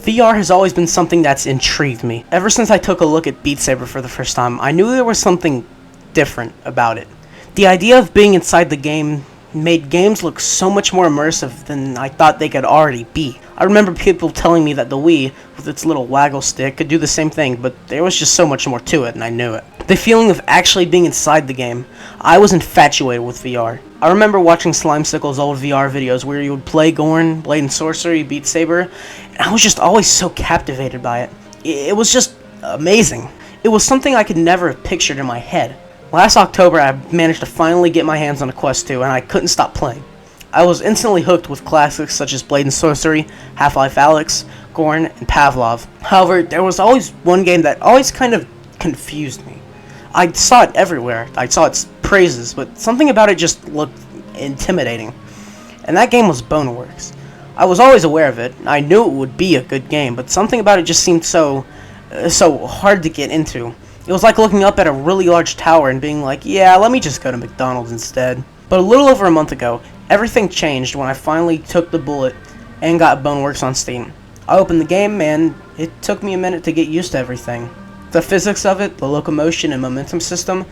VR has always been something that's intrigued me. Ever since I took a look at Beat Saber for the first time, I knew there was something different about it. The idea of being inside the game made games look so much more immersive than I thought they could already be. I remember people telling me that the Wii, with its little waggle stick, could do the same thing, but there was just so much more to it, and I knew it. The feeling of actually being inside the game, I was infatuated with VR. I remember watching Slimecicle's old VR videos where he would play Gorn, Blade and Sorcery, Beat Saber, and I was just always so captivated by it. It was just amazing. It was something I could never have pictured in my head. Last October, I managed to finally get my hands on a Quest 2, and I couldn't stop playing. I was instantly hooked with classics such as Blade and Sorcery, Half-Life Alyx, Gorn, and Pavlov. However, there was always one game that always kind of confused me. I saw it everywhere. I saw its praises, but something about it just looked intimidating. And that game was Boneworks. I was always aware of it. I knew it would be a good game, but something about it just seemed so hard to get into. It was like looking up at a really large tower and being like, yeah, let me just go to McDonald's instead. But a little over a month ago, everything changed when I finally took the bullet and got Boneworks on Steam. I opened the game, and it took me a minute to get used to everything. The physics of it, the locomotion and momentum system,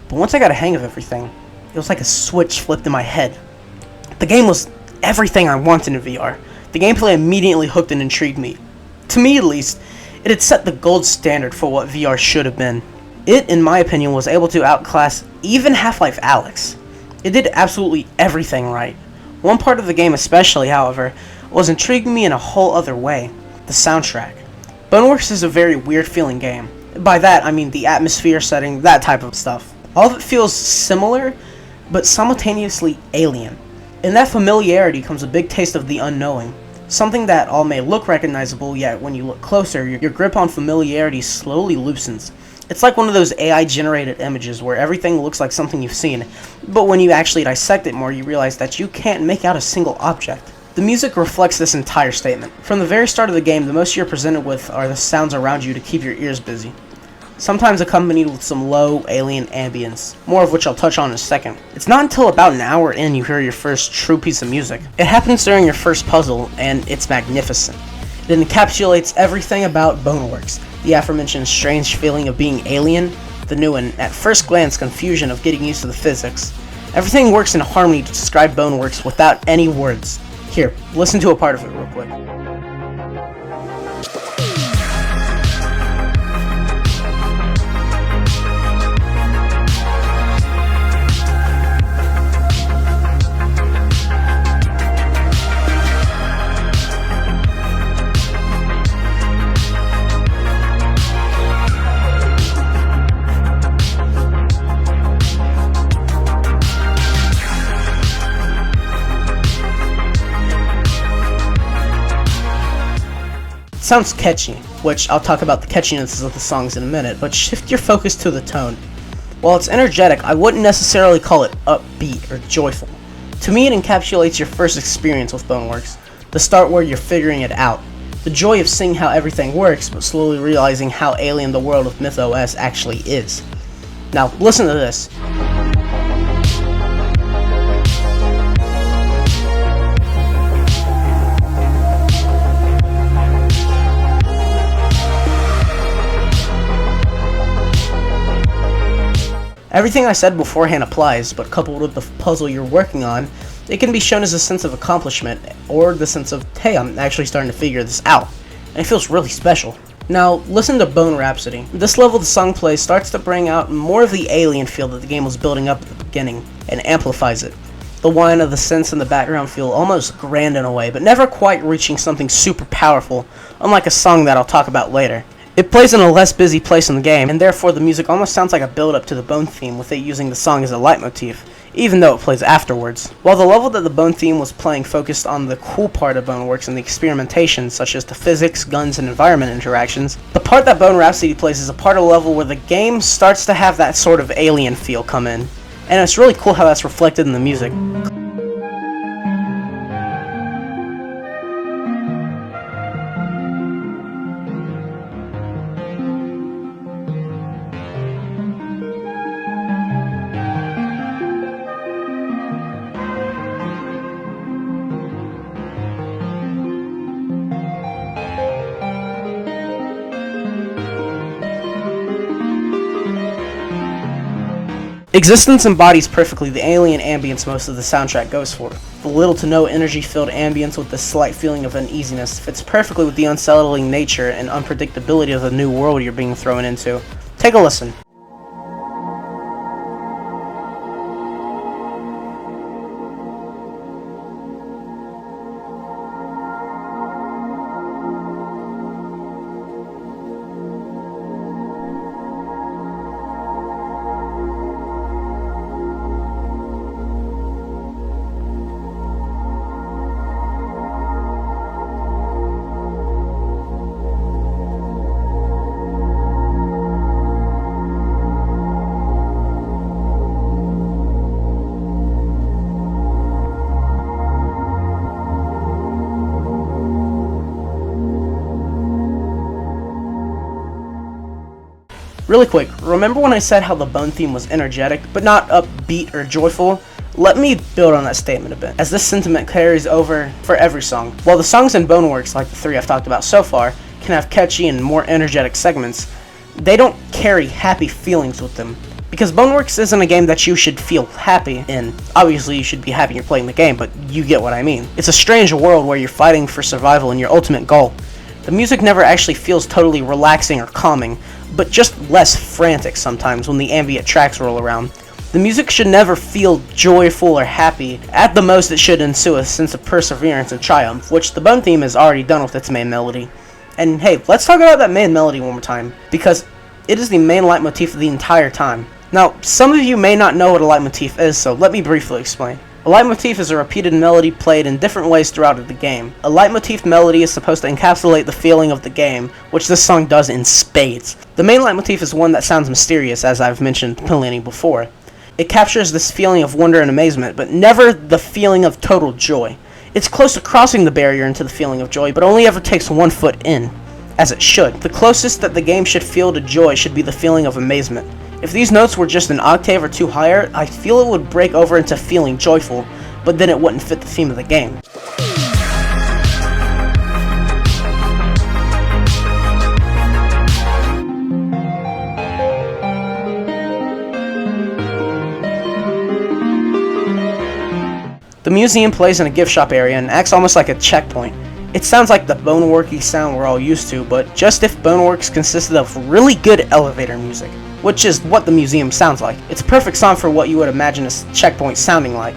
but once I got a hang of everything, it was like a switch flipped in my head. The game was everything I wanted in VR. The gameplay immediately hooked and intrigued me. To me at least, it had set the gold standard for what VR should have been. It, in my opinion, was able to outclass even Half-Life Alyx. It did absolutely everything right. One part of the game especially, however, was intriguing me in a whole other way: the soundtrack. Boneworks is a very weird feeling game. By that, I mean the atmosphere setting, that type of stuff. All of it feels similar, but simultaneously alien. In that familiarity comes a big taste of the unknowing. Something that all may look recognizable, yet when you look closer, your grip on familiarity slowly loosens. It's like one of those AI-generated images where everything looks like something you've seen, but when you actually dissect it more, you realize that you can't make out a single object. The music reflects this entire statement. From the very start of the game, the most you're presented with are the sounds around you to keep your ears busy, sometimes accompanied with some low, alien ambience, more of which I'll touch on in a second. It's not until about an hour in you hear your first true piece of music. It happens during your first puzzle, and it's magnificent. It encapsulates everything about Boneworks: the aforementioned strange feeling of being alien, the new and, at first glance, confusion of getting used to the physics. Everything works in harmony to describe Boneworks without any words. Here, listen to a part of it real quick. Sounds catchy, which I'll talk about the catchiness of the songs in a minute, but shift your focus to the tone. While it's energetic, I wouldn't necessarily call it upbeat or joyful. To me, it encapsulates your first experience with Boneworks, the start where you're figuring it out, the joy of seeing how everything works, but slowly realizing how alien the world of MythOS actually is. Now, listen to this. Everything I said beforehand applies, but coupled with the puzzle you're working on, it can be shown as a sense of accomplishment, or the sense of, hey, I'm actually starting to figure this out, and it feels really special. Now, listen to Bone Rhapsody. This level the song plays starts to bring out more of the alien feel that the game was building up at the beginning, and amplifies it. The whine of the synths in the background feel almost grand in a way, but never quite reaching something super powerful, unlike a song that I'll talk about later. It plays in a less busy place in the game, and therefore the music almost sounds like a build-up to the Bone theme, with it using the song as a leitmotif, even though it plays afterwards. While the level that the Bone theme was playing focused on the cool part of Boneworks and the experimentation, such as the physics, guns, and environment interactions, the part that Bone Rhapsody plays is a part of the level where the game starts to have that sort of alien feel come in, and it's really cool how that's reflected in the music. Existence embodies perfectly the alien ambience most of the soundtrack goes for. The little to no energy-filled ambience with the slight feeling of uneasiness fits perfectly with the unsettling nature and unpredictability of the new world you're being thrown into. Take a listen. Really quick, remember when I said how the Bone theme was energetic, but not upbeat or joyful? Let me build on that statement a bit, as this sentiment carries over for every song. While the songs in Boneworks, like the three I've talked about so far, can have catchy and more energetic segments, they don't carry happy feelings with them. Because Boneworks isn't a game that you should feel happy in. Obviously you should be happy you're playing the game, but you get what I mean. It's a strange world where you're fighting for survival and your ultimate goal. The music never actually feels totally relaxing or calming, but just less frantic sometimes when the ambient tracks roll around. The music should never feel joyful or happy. At the most, it should ensue a sense of perseverance and triumph, which the Bone theme has already done with its main melody. And hey, let's talk about that main melody one more time, because it is the main leitmotif the entire time. Now, some of you may not know what a leitmotif is, so let me briefly explain. A leitmotif is a repeated melody played in different ways throughout the game. A leitmotif melody is supposed to encapsulate the feeling of the game, which this song does in spades. The main leitmotif is one that sounds mysterious, as I've mentioned plenty before. It captures this feeling of wonder and amazement, but never the feeling of total joy. It's close to crossing the barrier into the feeling of joy, but only ever takes one foot in, as it should. The closest that the game should feel to joy should be the feeling of amazement. If these notes were just an octave or two higher, I feel it would break over into feeling joyful, but then it wouldn't fit the theme of the game. The museum plays in a gift shop area and acts almost like a checkpoint. It sounds like the boneworky sound we're all used to, but just if Boneworks consisted of really good elevator music, which is what the museum sounds like. It's a perfect song for what you would imagine a checkpoint sounding like.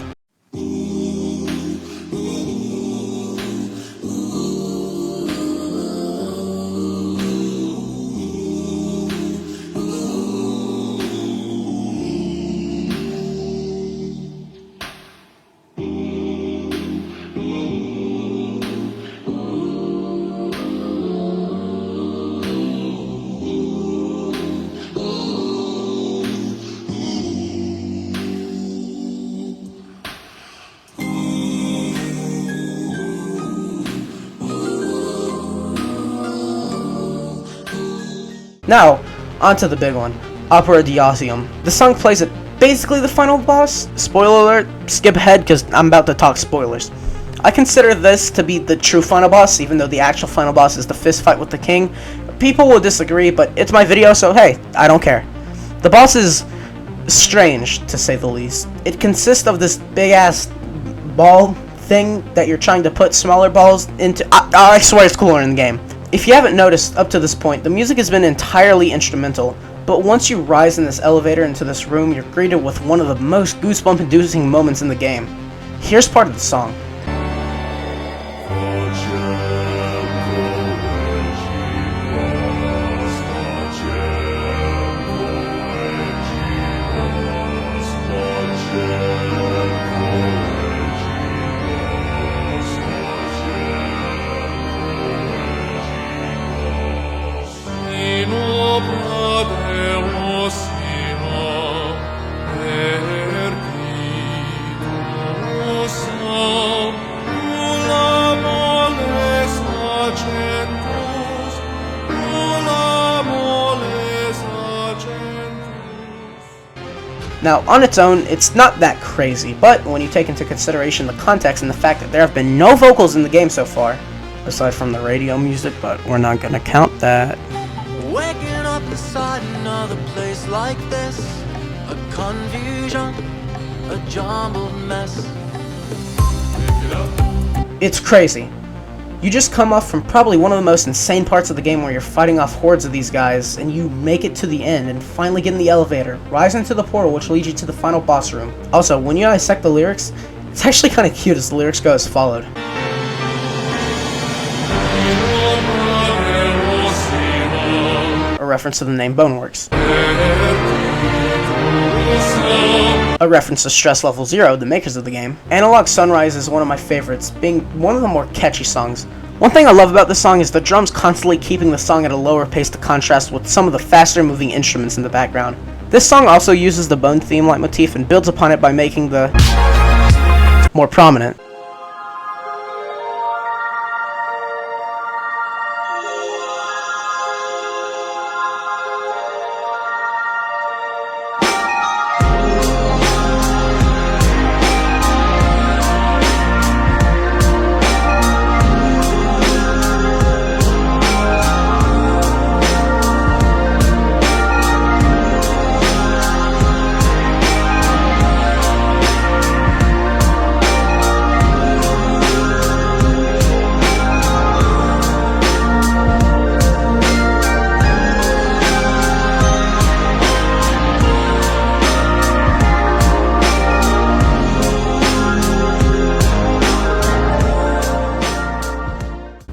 Now, onto the big one, Opera Diasium. The song plays at basically the final boss. Spoiler alert, skip ahead because I'm about to talk spoilers. I consider this to be the true final boss, even though the actual final boss is the fist fight with the king. People will disagree, but it's my video, so hey, I don't care. The boss is strange, to say the least. It consists of this big-ass ball thing that you're trying to put smaller balls into. I swear it's cooler in the game. If you haven't noticed, up to this point, the music has been entirely instrumental, but once you rise in this elevator into this room, you're greeted with one of the most goosebump-inducing moments in the game. Here's part of the song. Now, on its own, it's not that crazy, but when you take into consideration the context and the fact that there have been no vocals in the game so far, aside from the radio music, but we're not gonna count that. Waking up beside another place like this, a confusion, a jumbled mess. It's crazy. You just come off from probably one of the most insane parts of the game where you're fighting off hordes of these guys, and you make it to the end and finally get in the elevator, rise into the portal which leads you to the final boss room. Also, when you dissect the lyrics, it's actually kind of cute as the lyrics go as followed. A reference to the name Boneworks. A reference to Stress Level Zero, the makers of the game. Analog Sunrise is one of my favorites, being one of the more catchy songs. One thing I love about this song is the drums constantly keeping the song at a lower pace to contrast with some of the faster moving instruments in the background. This song also uses the Bone theme leitmotif and builds upon it by making the more prominent.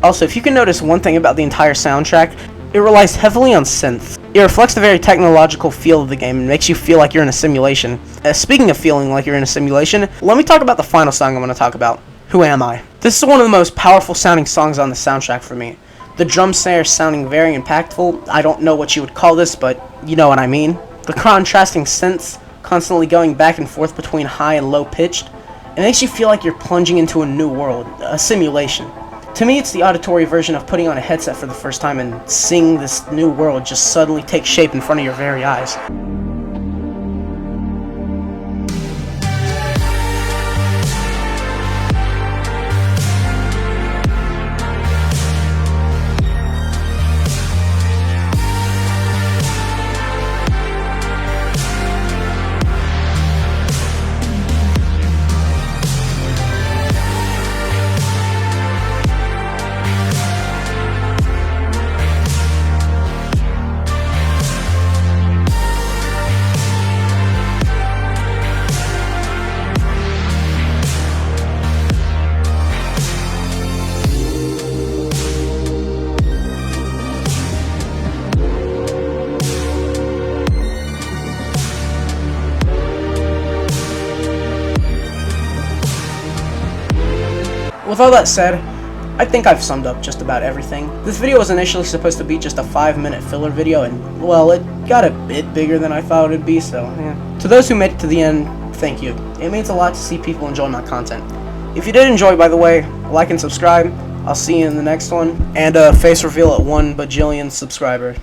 Also, if you can notice one thing about the entire soundtrack, it relies heavily on synth. It reflects the very technological feel of the game and makes you feel like you're in a simulation. Speaking of feeling like you're in a simulation, let me talk about the final song I'm going to talk about, Who Am I? This is one of the most powerful sounding songs on the soundtrack for me. The drum snare sounding very impactful. I don't know what you would call this, but you know what I mean. The contrasting synths constantly going back and forth between high and low pitched. It makes you feel like you're plunging into a new world, a simulation. To me, it's the auditory version of putting on a headset for the first time and seeing this new world just suddenly take shape in front of your very eyes. With all that said, I think I've summed up just about everything. This video was initially supposed to be just a 5-minute filler video, and, well, it got a bit bigger than I thought it would be, so, yeah. To those who made it to the end, thank you. It means a lot to see people enjoy my content. If you did enjoy, by the way, like and subscribe. I'll see you in the next one, and a face reveal at 1 bajillion subscribers.